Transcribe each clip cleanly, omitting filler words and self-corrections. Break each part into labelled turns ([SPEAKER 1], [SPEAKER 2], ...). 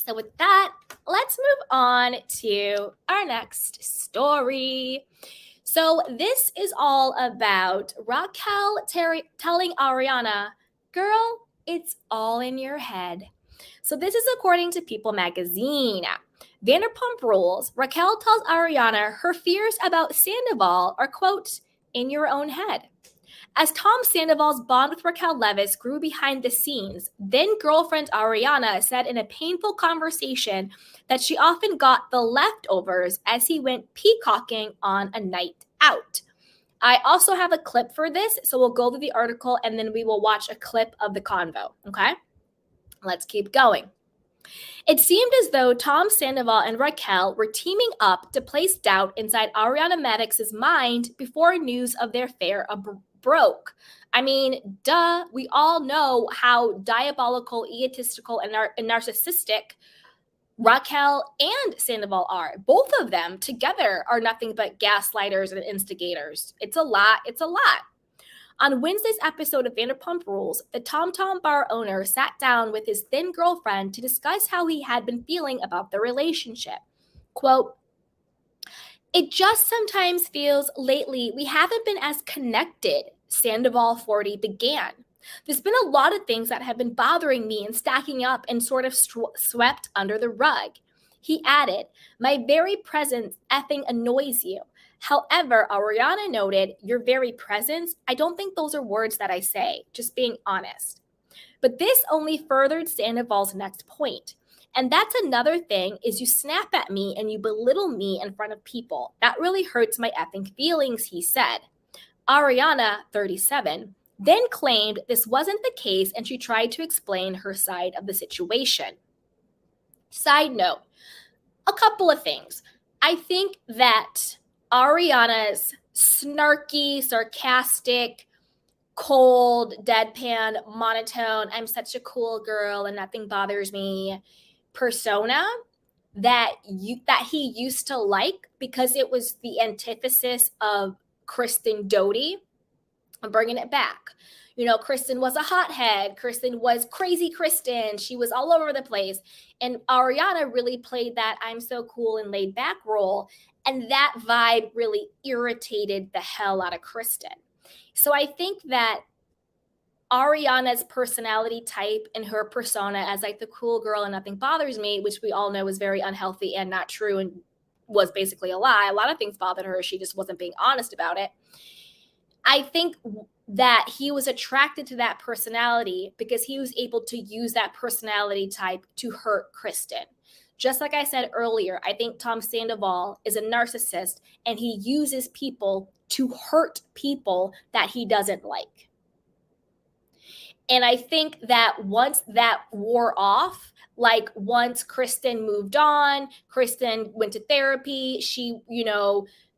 [SPEAKER 1] So with that, let's move on to our next story. So this is all about Raquel telling Ariana, girl, it's all in your head. So this is according to People magazine. Vanderpump Rules, Raquel tells Ariana her fears about Sandoval are, quote, in your own head. As Tom Sandoval's bond with Raquel Leviss grew behind the scenes, then girlfriend Ariana said in a painful conversation that she often got the leftovers as he went peacocking on a night out. I also have a clip for this, so we'll go through the article and then we will watch a clip of the convo, okay? Let's keep going. It seemed as though Tom Sandoval and Raquel were teaming up to place doubt inside Ariana Madix's mind before news of their affair broke. I mean, duh, we all know how diabolical, egotistical, and narcissistic Raquel and Sandoval are. Both of them together are nothing but gaslighters and instigators. It's a lot. It's a lot. On Wednesday's episode of Vanderpump Rules, the Tom Tom bar owner sat down with his then girlfriend to discuss how he had been feeling about the relationship. Quote, it just sometimes feels lately we haven't been as connected, Sandoval 40 began. There's been a lot of things that have been bothering me and stacking up and sort of swept under the rug. He added, my very presence effing annoys you. However, Ariana noted, your very presence, I don't think those are words that I say, just being honest. But this only furthered Sandoval's next point. And that's another thing is you snap at me and you belittle me in front of people. That really hurts my effing feelings, he said. Ariana, 37, then claimed this wasn't the case and she tried to explain her side of the situation. Side note, a couple of things. I think that Ariana's snarky, sarcastic, cold, deadpan, monotone, I'm such a cool girl and nothing bothers me persona that he used to like because it was the antithesis of Kristen Doty. I'm bringing it back. You know, Kristen was a hothead. Kristen was crazy Kristen. She was all over the place. And Ariana really played that I'm so cool and laid back role. And that vibe really irritated the hell out of Kristen. So I think that Ariana's personality type and her persona as like the cool girl and nothing bothers me, which we all know is very unhealthy and not true and was basically a lie. A lot of things bothered her. She just wasn't being honest about it. I think that he was attracted to that personality because he was able to use that personality type to hurt Kristen. Just like I said earlier, I think Tom Sandoval is a narcissist and he uses people to hurt people that he doesn't like. And I think that once that wore off, like once Kristen moved on, Kristen went to therapy, she,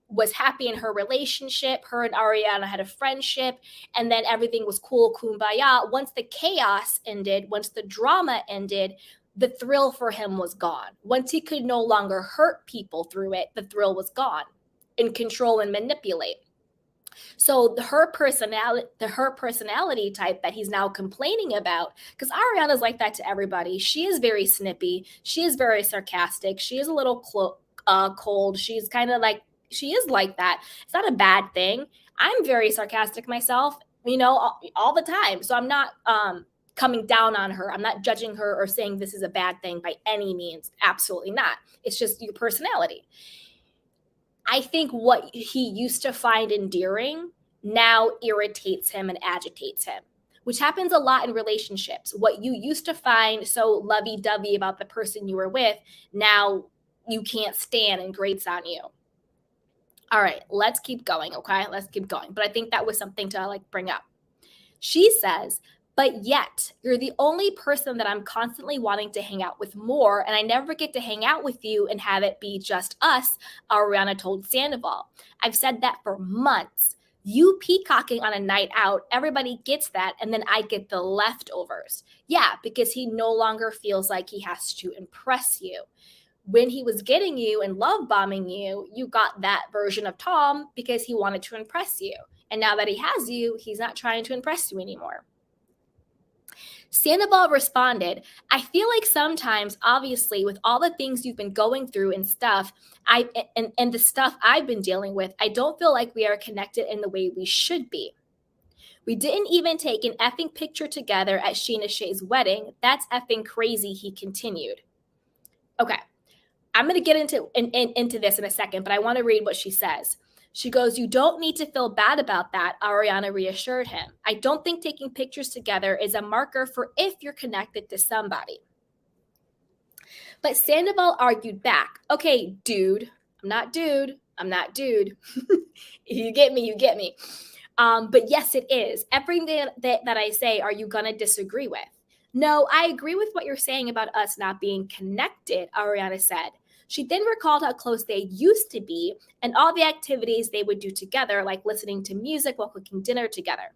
[SPEAKER 1] was happy in her relationship, her and Ariana had a friendship, and then everything was cool, kumbaya. Once the chaos ended, once the drama ended, the thrill for him was gone. Once he could no longer hurt people through it, the thrill was gone and control and manipulate. So her personality type that he's now complaining about, because Ariana's like that to everybody. She is very snippy. She is very sarcastic. She is a little cold. She's kind of like, she is like that. It's not a bad thing. I'm very sarcastic myself, all the time. So I'm not coming down on her. I'm not judging her or saying this is a bad thing by any means. Absolutely not. It's just your personality. I think what he used to find endearing now irritates him and agitates him, which happens a lot in relationships. What you used to find so lovey-dovey about the person you were with, now you can't stand and grates on you. All right, let's keep going, okay? Let's keep going. But I think that was something to bring up. She says, but yet you're the only person that I'm constantly wanting to hang out with more, and I never get to hang out with you and have it be just us, Ariana told Sandoval. I've said that for months. You peacocking on a night out, everybody gets that, and then I get the leftovers. Yeah, because he no longer feels like he has to impress you. When he was getting you and love bombing you, you got that version of Tom because he wanted to impress you. And now that he has you, he's not trying to impress you anymore. Sandoval responded, I feel like sometimes, obviously, with all the things you've been going through and stuff, and the stuff I've been dealing with, I don't feel like we are connected in the way we should be. We didn't even take an effing picture together at Sheena Shea's wedding. That's effing crazy, he continued. Okay, I'm going to get into this in a second, but I want to read what she says. She goes, you don't need to feel bad about that, Ariana reassured him. I don't think taking pictures together is a marker for if you're connected to somebody. But Sandoval argued back, okay, dude, I'm not dude. You get me. But yes, it is. Everything that I say, are you going to disagree with? No, I agree with what you're saying about us not being connected, Ariana said. She then recalled how close they used to be and all the activities they would do together, like listening to music while cooking dinner together.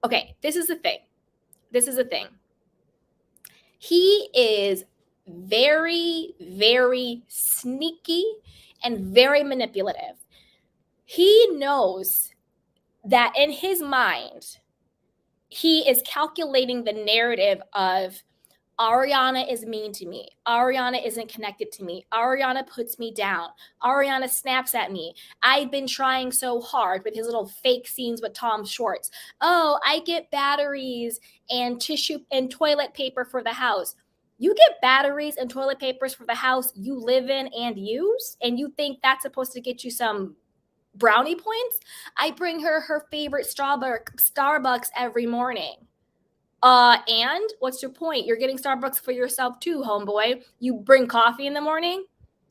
[SPEAKER 1] Okay, this is the thing. He is very, very sneaky and very manipulative. He knows that in his mind, he is calculating the narrative of Ariana is mean to me. Ariana isn't connected to me. Ariana puts me down. Ariana snaps at me. I've been trying so hard with his little fake scenes with Tom Schwartz. Oh, I get batteries and tissue and toilet paper for the house. You get batteries and toilet papers for the house you live in and use, and you think that's supposed to get you some brownie points? I bring her her favorite Starbucks every morning. And what's your point? You're getting Starbucks for yourself too, homeboy. You bring coffee in the morning?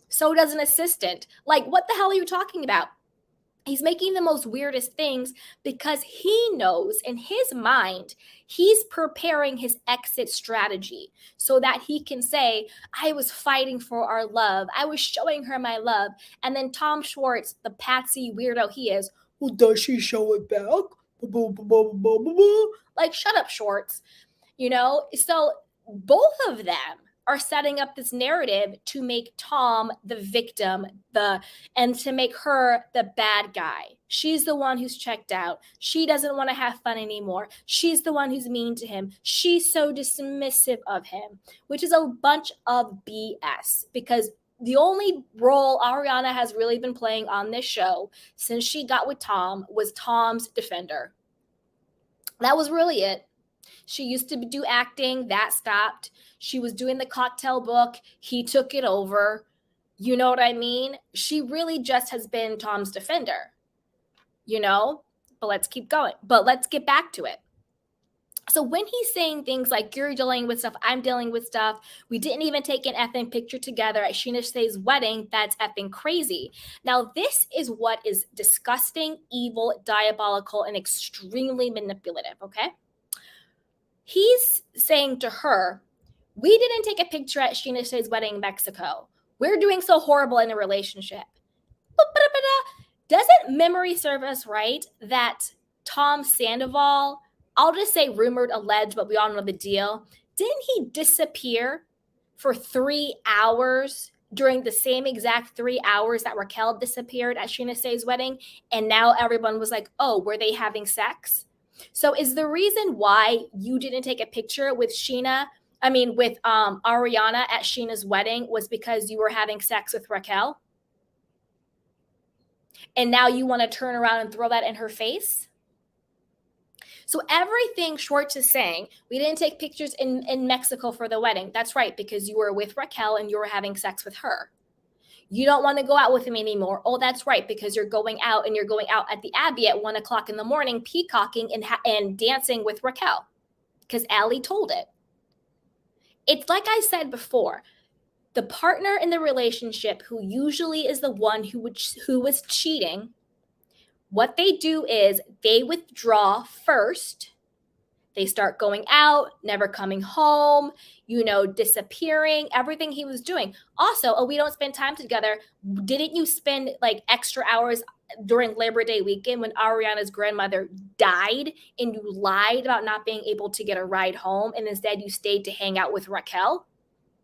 [SPEAKER 1] So does an assistant. Like, what the hell are you talking about? He's making the most weirdest things because he knows in his mind, he's preparing his exit strategy so that he can say, I was fighting for our love. I was showing her my love. And then Tom Schwartz, the patsy weirdo he is, well, does she show it back? Like, shut up, Schwartz. So both of them are setting up this narrative to make Tom the victim, and to make her the bad guy. She's the one who's checked out. She doesn't want to have fun anymore. She's the one who's mean to him. She's so dismissive of him, which is a bunch of BS, because the only role Ariana has really been playing on this show since she got with Tom was Tom's defender. That was really it. She used to do acting, that stopped. She was doing the cocktail book. He took it over. You know what I mean? She really just has been Tom's defender, But let's keep going. But let's get back to it. So when he's saying things like, you're dealing with stuff, I'm dealing with stuff, we didn't even take an effing picture together at Sheena Shea's wedding, that's effing crazy. Now, this is what is disgusting, evil, diabolical, and extremely manipulative, okay? He's saying to her, we didn't take a picture at Sheena Shea's wedding in Mexico. We're doing so horrible in a relationship. Doesn't memory serve us right that Tom Sandoval, I'll just say rumored, alleged, but we all know the deal, didn't he disappear for 3 hours during the same exact 3 hours that Raquel disappeared at Sheena Shea's wedding? And now everyone was like, oh, were they having sex? So is the reason why you didn't take a picture with Ariana at Sheena's wedding was because you were having sex with Raquel? And now you want to turn around and throw that in her face? So everything Schwartz is saying, we didn't take pictures in Mexico for the wedding. That's right, because you were with Raquel and you were having sex with her. You don't want to go out with him anymore. Oh, that's right, because you're going out at the Abbey at 1:00 in the morning, peacocking and dancing with Raquel, because Allie told it. It's like I said before, the partner in the relationship who usually is the one who was cheating, what they do is they withdraw first. They start going out, never coming home, disappearing, everything he was doing. Also, we don't spend time together. Didn't you spend like extra hours during Labor Day weekend when Ariana's grandmother died and you lied about not being able to get a ride home and instead you stayed to hang out with Raquel?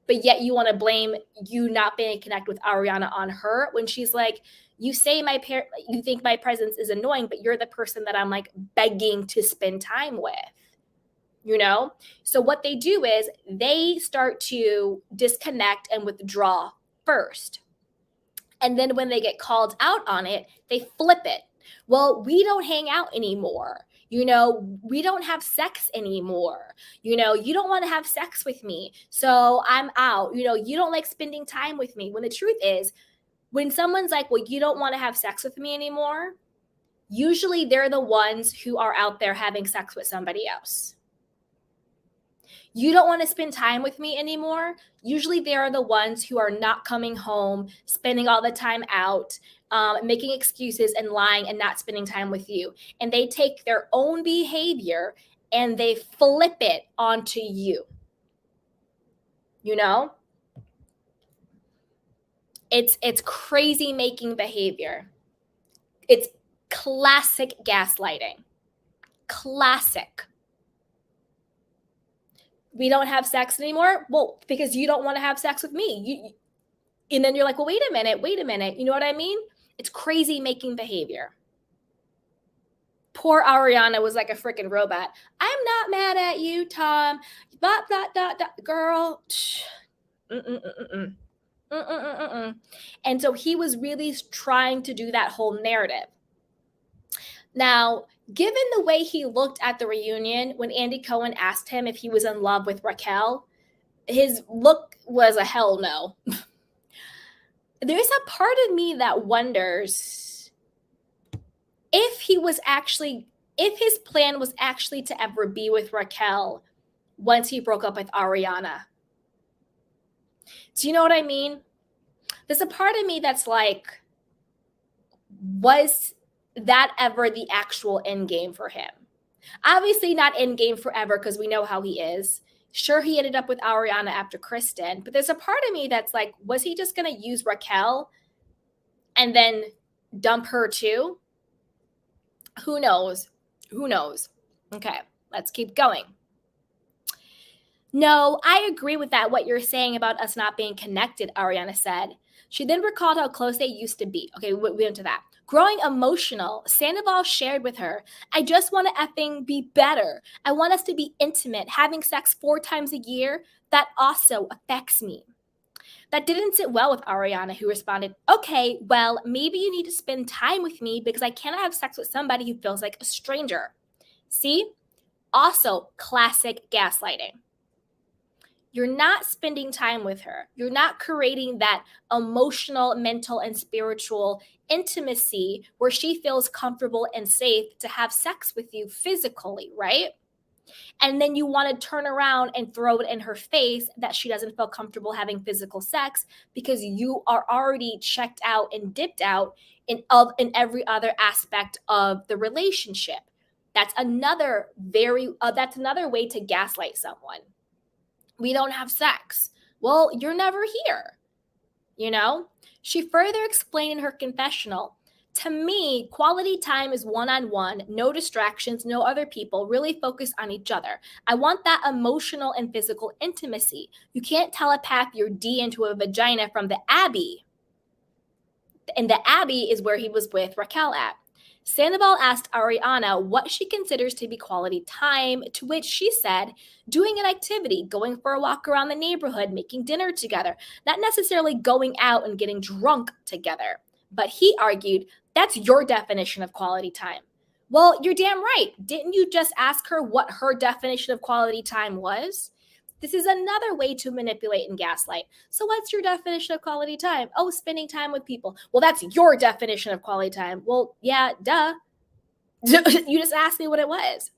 [SPEAKER 1] But yet you want to blame you not being connected with Ariana on her when she's like, you say you think my presence is annoying, but you're the person that I'm like begging to spend time with. you know? So what they do is they start to disconnect and withdraw first. And then when they get called out on it, they flip it. Well, we don't hang out anymore. We don't have sex anymore. You don't want to have sex with me. So I'm out. You don't like spending time with me. When the truth is, when someone's like, well, you don't want to have sex with me anymore, usually they're the ones who are out there having sex with somebody else. You don't want to spend time with me anymore. Usually they are the ones who are not coming home, spending all the time out, making excuses and lying and not spending time with you. And they take their own behavior and they flip it onto you. It's crazy making behavior. It's classic gaslighting. Classic. We don't have sex anymore? Well, because you don't want to have sex with me. And then you're like, well, wait a minute. You know what I mean? It's crazy making behavior. Poor Ariana was like a freaking robot. I'm not mad at you, Tom. But girl. And so he was really trying to do that whole narrative. Now, given the way he looked at the reunion when Andy Cohen asked him if he was in love with Raquel, his look was a hell no. There's a part of me that wonders if his plan was actually to ever be with Raquel once he broke up with Ariana. Do you know what I mean? There's a part of me that's like, was that ever the actual end game for him? Obviously not end game forever, because we know how he is. Sure, he ended up with Ariana after Kristen, but there's a part of me that's like, was he just going to use Raquel and then dump her too? Who knows? Okay, let's keep going. No, I agree with that, what you're saying about us not being connected, Ariana said. She then recalled how close they used to be. Okay, we went to that. Growing emotional, Sandoval shared with her, I just want to effing be better. I want us to be intimate. Having sex 4 times a year, that also affects me. That didn't sit well with Ariana, who responded, okay, well, maybe you need to spend time with me because I cannot have sex with somebody who feels like a stranger. See? Also, classic gaslighting. You're not spending time with her. You're not creating that emotional, mental, and spiritual intimacy where she feels comfortable and safe to have sex with you physically, right? And then you want to turn around and throw it in her face that she doesn't feel comfortable having physical sex because you are already checked out and dipped out in every other aspect of the relationship. That's another way to gaslight someone. We don't have sex. Well, you're never here. She further explained in her confessional, to me, quality time is one-on-one, no distractions, no other people, really focus on each other. I want that emotional and physical intimacy. You can't telepath your D into a vagina from the Abbey. And the Abbey is where he was with Raquel at. Sandoval asked Ariana what she considers to be quality time, to which she said, doing an activity, going for a walk around the neighborhood, making dinner together, not necessarily going out and getting drunk together. But he argued, that's your definition of quality time. Well, you're damn right. Didn't you just ask her what her definition of quality time was? This is another way to manipulate and gaslight. So what's your definition of quality time? Oh, spending time with people. Well, that's your definition of quality time. Well, yeah, duh. You just asked me what it was.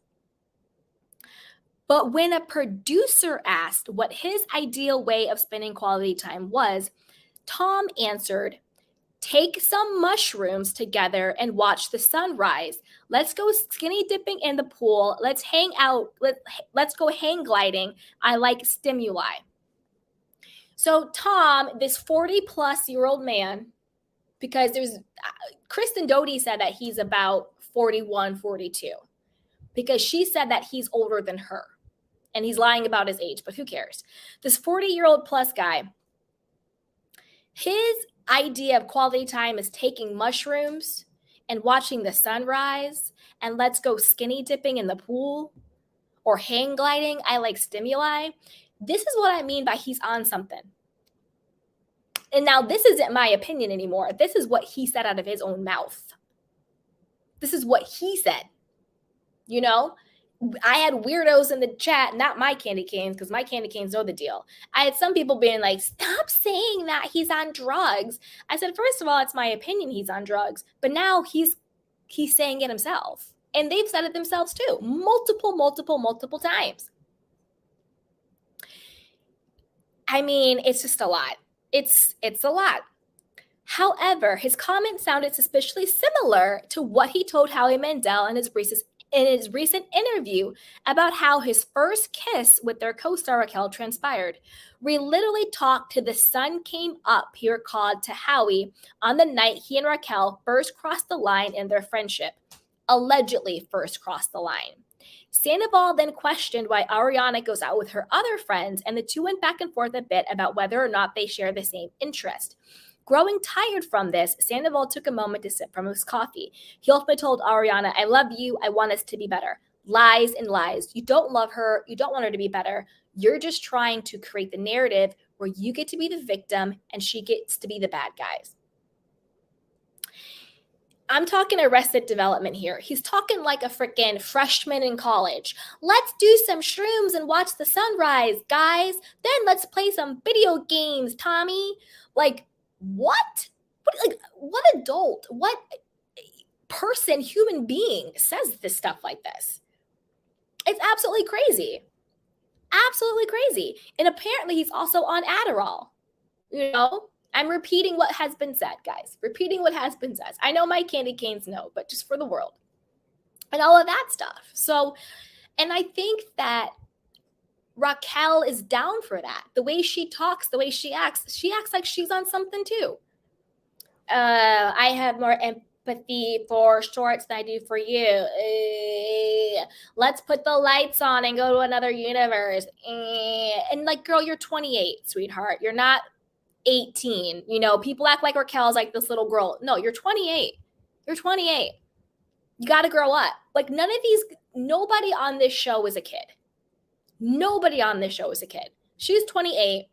[SPEAKER 1] But when a producer asked what his ideal way of spending quality time was, Tom answered, take some mushrooms together and watch the sunrise. Let's go skinny dipping in the pool. Let's hang out. Let's go hang gliding. I like stimuli. So Tom, this 40-plus-year-old man, because Kristen Doty said that he's about 41, 42, because she said that he's older than her. And he's lying about his age, but who cares? This 40-year-old plus guy, his idea of quality time is taking mushrooms and watching the sunrise and let's go skinny dipping in the pool. or hang gliding. I like stimuli. This is what I mean by he's on something. And now this isn't my opinion anymore. This is what he said out of his own mouth. This is what he said. You know, I had weirdos in the chat, not my candy canes, because my candy canes know the deal. I had some people being like, stop saying that he's on drugs. I said, first of all, it's my opinion he's on drugs. But now he's saying it himself. And they've said it themselves too. Multiple times. I mean, it's just a lot. It's a lot. However, his comment sounded suspiciously similar to what he told Howie Mandel in his recent interview about how his first kiss with their co-star Raquel transpired. We literally talked till the sun came up, he recalled to Howie on the night he and Raquel first crossed the line in their friendship. Allegedly first crossed the line. Sandoval then questioned why Ariana goes out with her other friends, and the two went back and forth a bit about whether or not they share the same interest. Growing tired from this, Sandoval took a moment to sip from his coffee. He ultimately told Ariana, I love you. I want us to be better. Lies and lies. You don't love her. You don't want her to be better. You're just trying to create the narrative where you get to be the victim and she gets to be the bad guys. I'm talking Arrested Development here. He's talking like a freaking freshman in college. Let's do some shrooms and watch the sunrise, guys. Then let's play some video games, Tommy. Like, what? What adult, what person, human being says this stuff like this? It's absolutely crazy. Absolutely crazy. And apparently he's also on Adderall. You know, I'm repeating what has been said, guys. Repeating what has been said. I know my candy canes know, but just for the world. And all of that stuff. So, and I think that Raquel is down for that. The way she talks, the way she acts like she's on something too. I have more empathy for shorts than I do for you. Let's put the lights on and go to another universe. And like, girl, you're 28, sweetheart. You're not 18. You know, people act like Raquel's like this little girl. No, you're 28. You're 28. You got to grow up. Like, nobody on this show is a kid. Nobody on this show is a kid. She's 28,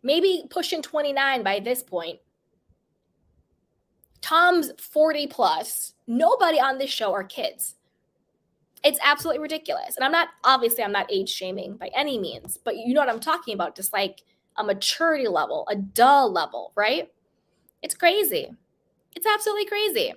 [SPEAKER 1] maybe pushing 29 by this point. Tom's 40 plus. Nobody on this show are kids. It's absolutely ridiculous. And I'm not age shaming by any means, but you know what I'm talking about. Just like a maturity level, a dull level, right? It's crazy. It's absolutely crazy.